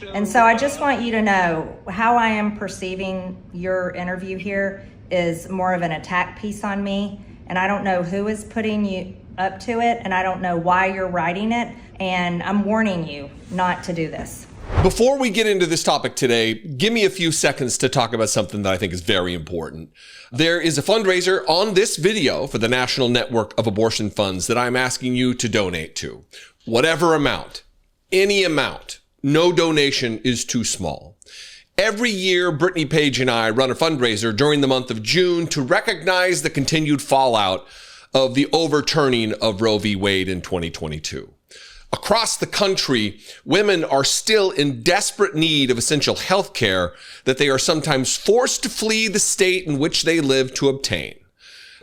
And so I just want you to know how I am perceiving your interview here is more of an attack piece on me. And I don't know who is putting you up to it, and I don't know why you're writing it. And I'm warning you not to do this. Before we get into this topic today, give me a few seconds to talk about something that I think is very important. There is a fundraiser on this video for the National Network of Abortion Funds that I'm asking you to donate to. Whatever amount, any amount, no donation is too small. Every year, Brittany Page and I run a fundraiser during the month of June to recognize the continued fallout of the overturning of Roe v. Wade in 2022. Across the country, women are still in desperate need of essential health care that they are sometimes forced to flee the state in which they live to obtain.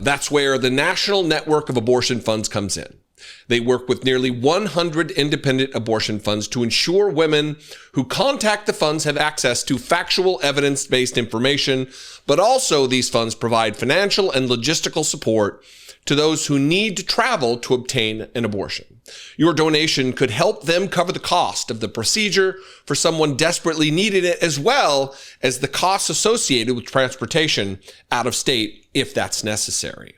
That's where the National Network of Abortion Funds comes in. They work with nearly 100 independent abortion funds to ensure women who contact the funds have access to factual evidence-based information, but also these funds provide financial and logistical support to those who need to travel to obtain an abortion. Your donation could help them cover the cost of the procedure for someone desperately needing it, as well as the costs associated with transportation out of state if that's necessary.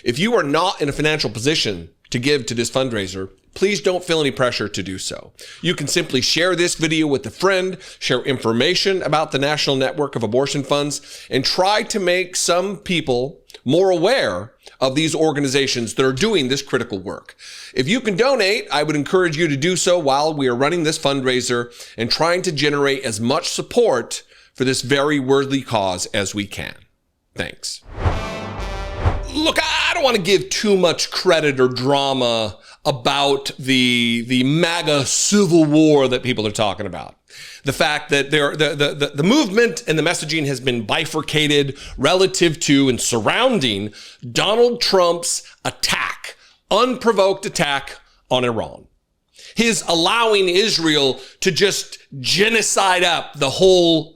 If you are not in a financial position to give to this fundraiser, please don't feel any pressure to do so. You can simply share this video with a friend, share information about the National Network of Abortion Funds, and try to make some people more aware of these organizations that are doing this critical work. If you can donate, I would encourage you to do so while we are running this fundraiser and trying to generate as much support for this very worthy cause as we can. Thanks. Look, I don't want to give too much credit or drama about the MAGA civil war that people are talking about. The fact that the movement and the messaging has been bifurcated relative to and surrounding Donald Trump's attack, unprovoked attack on Iran. His allowing Israel to just genocide up the whole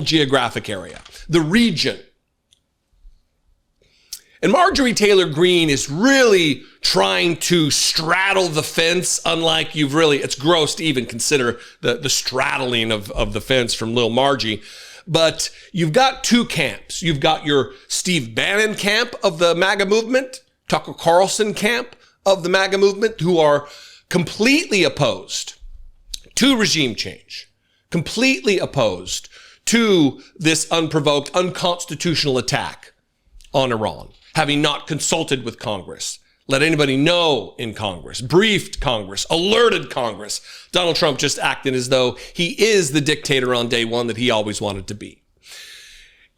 geographic area, the region. And Marjorie Taylor Greene is really trying to straddle the fence, unlike it's gross to even consider the straddling of the fence from Lil Margie. But you've got two camps. You've got your Steve Bannon camp of the MAGA movement, Tucker Carlson camp of the MAGA movement, who are completely opposed to regime change, completely opposed to this unprovoked, unconstitutional attack on Iran, having not consulted with Congress, let anybody know in Congress, briefed Congress, alerted Congress. Donald Trump just acting as though he is the dictator on day one that he always wanted to be.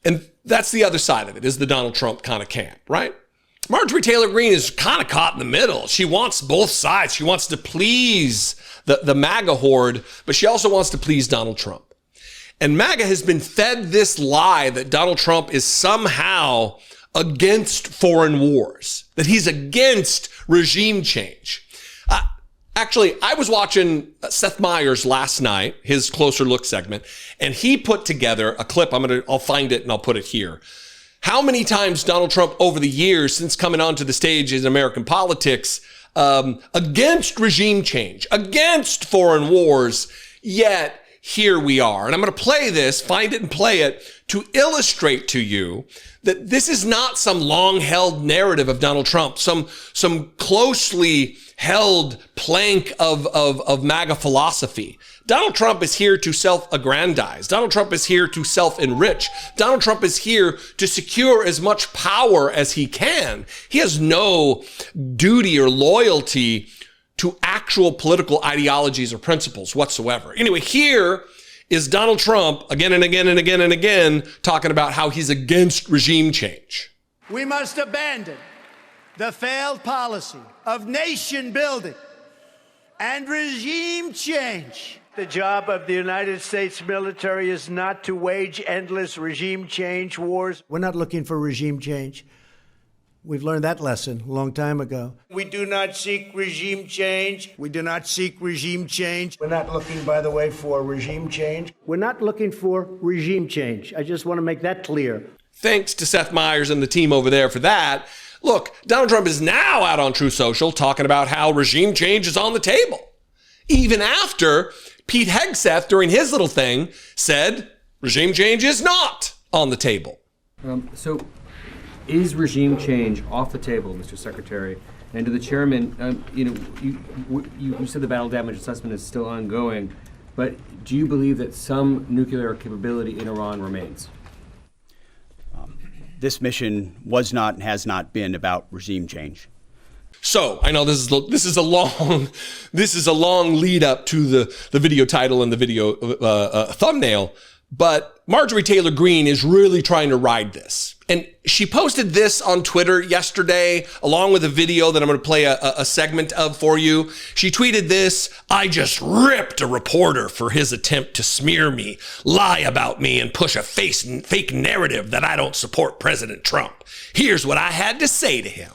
And that's the other side of it, is the Donald Trump kind of camp, right? Marjorie Taylor Greene is kind of caught in the middle. She wants both sides. She wants to please the MAGA horde, but she also wants to please Donald Trump. And MAGA has been fed this lie that Donald Trump is somehow against foreign wars, that he's against regime change. Actually, I was watching Seth Meyers last night, his Closer Look segment, and he put together a clip. I'll find it and I'll put it here. How many times Donald Trump over the years since coming onto the stage in American politics, against regime change, against foreign wars, yet here we are. And I'm going to play this, find it and play it to illustrate to you that this is not some long-held narrative of Donald Trump, some closely held plank of MAGA philosophy. Donald Trump is here to self-aggrandize. Donald Trump is here to self-enrich. Donald Trump is here to secure as much power as he can. He has no duty or loyalty to actual political ideologies or principles whatsoever. Anyway, here is Donald Trump again and again and again and again talking about how he's against regime change. We must abandon the failed policy of nation building and regime change. The job of the United States military is not to wage endless regime change wars. We're not looking for regime change. We've learned that lesson a long time ago. We do not seek regime change. We do not seek regime change. We're not looking, by the way, for regime change. We're not looking for regime change. I just want to make that clear. Thanks to Seth Meyers and the team over there for that. Look, Donald Trump is now out on Truth Social talking about how regime change is on the table, even after Pete Hegseth, during his little thing, said regime change is not on the table. So is regime change off the table, Mr. Secretary? And to the chairman, you said the battle damage assessment is still ongoing, but do you believe that some nuclear capability in Iran remains? This mission was not and has not been about regime change. So I know this is a long lead up to the video title and the video thumbnail, but Marjorie Taylor Greene is really trying to ride this. And she posted this on Twitter yesterday, along with a video that I'm going to play a segment of for you. She tweeted this: "I just ripped a reporter for his attempt to smear me, lie about me, and push a fake narrative that I don't support President Trump. Here's what I had to say to him."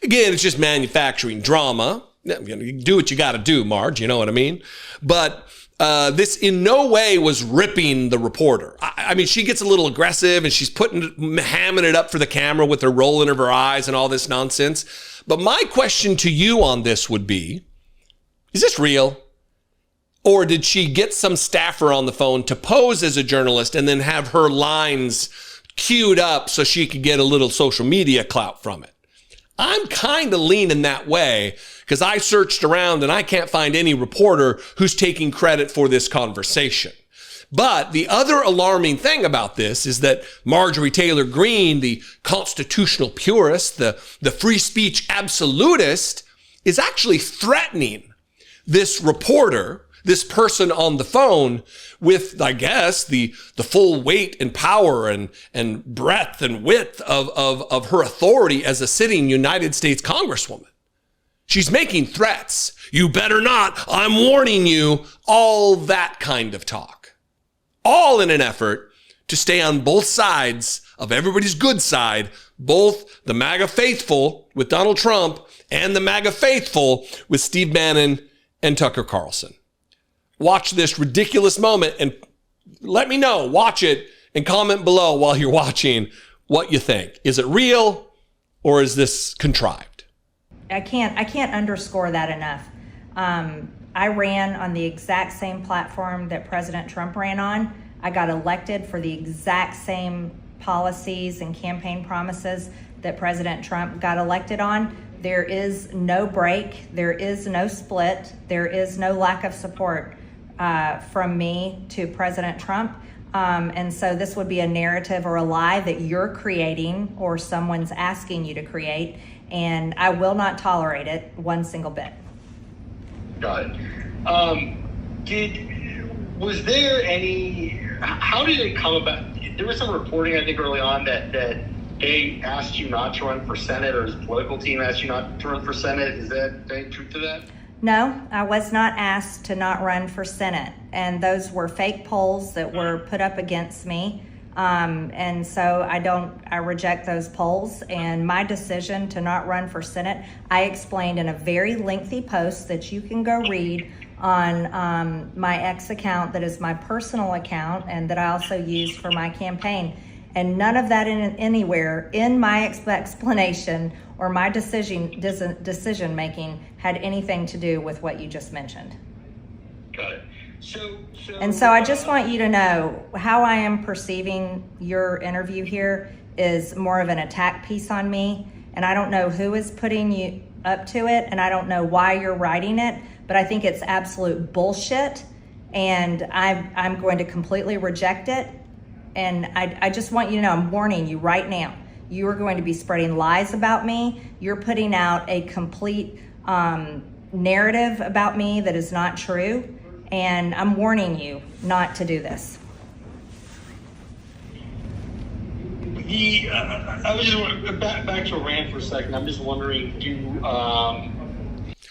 Again, it's just manufacturing drama. Do what you got to do, Marge, you know what I mean? But this in no way was ripping the reporter. I mean, she gets a little aggressive and she's hamming it up for the camera with her rolling of her eyes and all this nonsense. But my question to you on this would be, is this real? Or did she get some staffer on the phone to pose as a journalist and then have her lines queued up so she could get a little social media clout from it? I'm kind of leaning that way because I searched around and I can't find any reporter who's taking credit for this conversation. But the other alarming thing about this is that Marjorie Taylor Greene, the constitutional purist, the free speech absolutist, is actually threatening this reporter, this person on the phone, with, I guess, the full weight and power and breadth and width of her authority as a sitting United States Congresswoman. She's making threats. You better not. I'm warning you. All that kind of talk. All in an effort to stay on both sides of everybody's good side, both the MAGA faithful with Donald Trump and the MAGA faithful with Steve Bannon and Tucker Carlson. Watch this ridiculous moment and let me know. Watch it and comment below while you're watching what you think. Is it real or is this contrived? I can't underscore that enough. I ran on the exact same platform that President Trump ran on. I got elected for the exact same policies and campaign promises that President Trump got elected on. There is no break. There is no split. There is no lack of support from me to President Trump. And so this would be a narrative or a lie that you're creating or someone's asking you to create. And I will not tolerate it one single bit. Got it. How did it come about? There was some reporting, I think, early on that they asked you not to run for Senate, or his political team asked you not to run for Senate. Is that any truth to that? No, I was not asked to not run for Senate. And those were fake polls that were put up against me. And so I reject those polls, and my decision to not run for Senate, I explained in a very lengthy post that you can go read on my X account that is my personal account and that I also use for my campaign. And none of that anywhere in my explanation or my decision making had anything to do with what you just mentioned. Got it. So I just want you to know how I am perceiving your interview here is more of an attack piece on me. And I don't know who is putting you up to it, and I don't know why you're writing it, but I think it's absolute bullshit. And I'm going to completely reject it. And I just want you to know, I'm warning you right now, you are going to be spreading lies about me. You're putting out a complete narrative about me that is not true. And I'm warning you not to do this. I was just back to Iran for a second. I'm just wondering,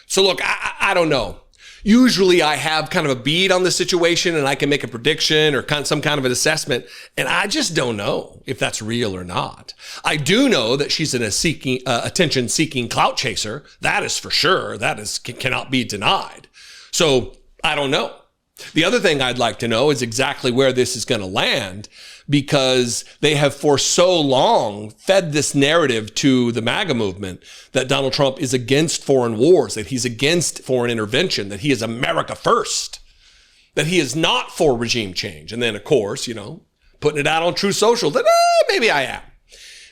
So look, I don't know. Usually I have kind of a bead on the situation and I can make a prediction or some kind of an assessment. And I just don't know if that's real or not. I do know that she's an attention-seeking clout chaser. That is for sure. That cannot be denied. So I don't know. The other thing I'd like to know is exactly where this is going to land, because they have for so long fed this narrative to the MAGA movement that Donald Trump is against foreign wars, that he's against foreign intervention, that he is America first. that he is not for regime change. And then, of course, putting it out on True Social that maybe I am.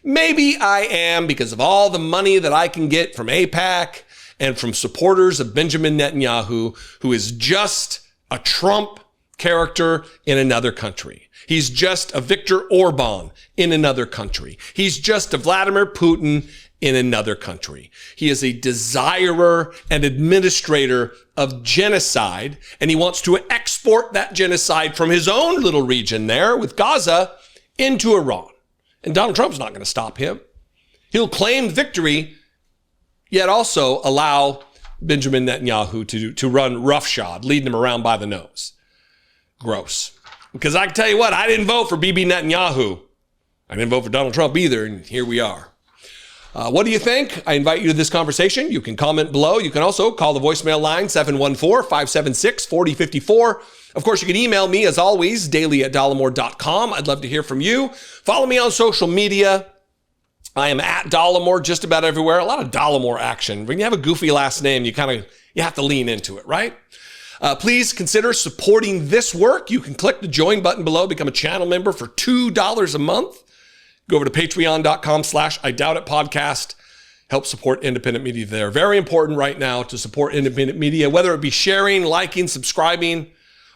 Maybe I am because of all the money that I can get from AIPAC and from supporters of Benjamin Netanyahu, who is just a Trump character in another country. He's just a Viktor Orban in another country. He's just a Vladimir Putin in another country. He is a desirer and administrator of genocide, and he wants to export that genocide from his own little region there with Gaza into Iran. And Donald Trump's not going to stop him. He'll claim victory, yet also allow Benjamin Netanyahu to run roughshod, leading him around by the nose. Gross. Because I can tell you what, I didn't vote for Bibi Netanyahu. I didn't vote for Donald Trump either, and here we are. What do you think? I invite you to this conversation. You can comment below. You can also call the voicemail line 714-576-4054. Of course, you can email me, as always, daily@dollemore.com. I'd love to hear from you. Follow me on social media. I am at Dollemore just about everywhere. A lot of Dollemore action. When you have a goofy last name, you have to lean into it, right? Please consider supporting this work. You can click the join button below, become a channel member for $2 a month. Go over to patreon.com/IDoubtItPodcast. Help support independent media there. Very important right now to support independent media, whether it be sharing, liking, subscribing,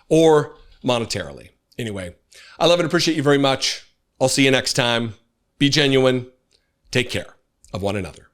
or monetarily. Anyway, I love and appreciate you very much. I'll see you next time. Be genuine. Take care of one another.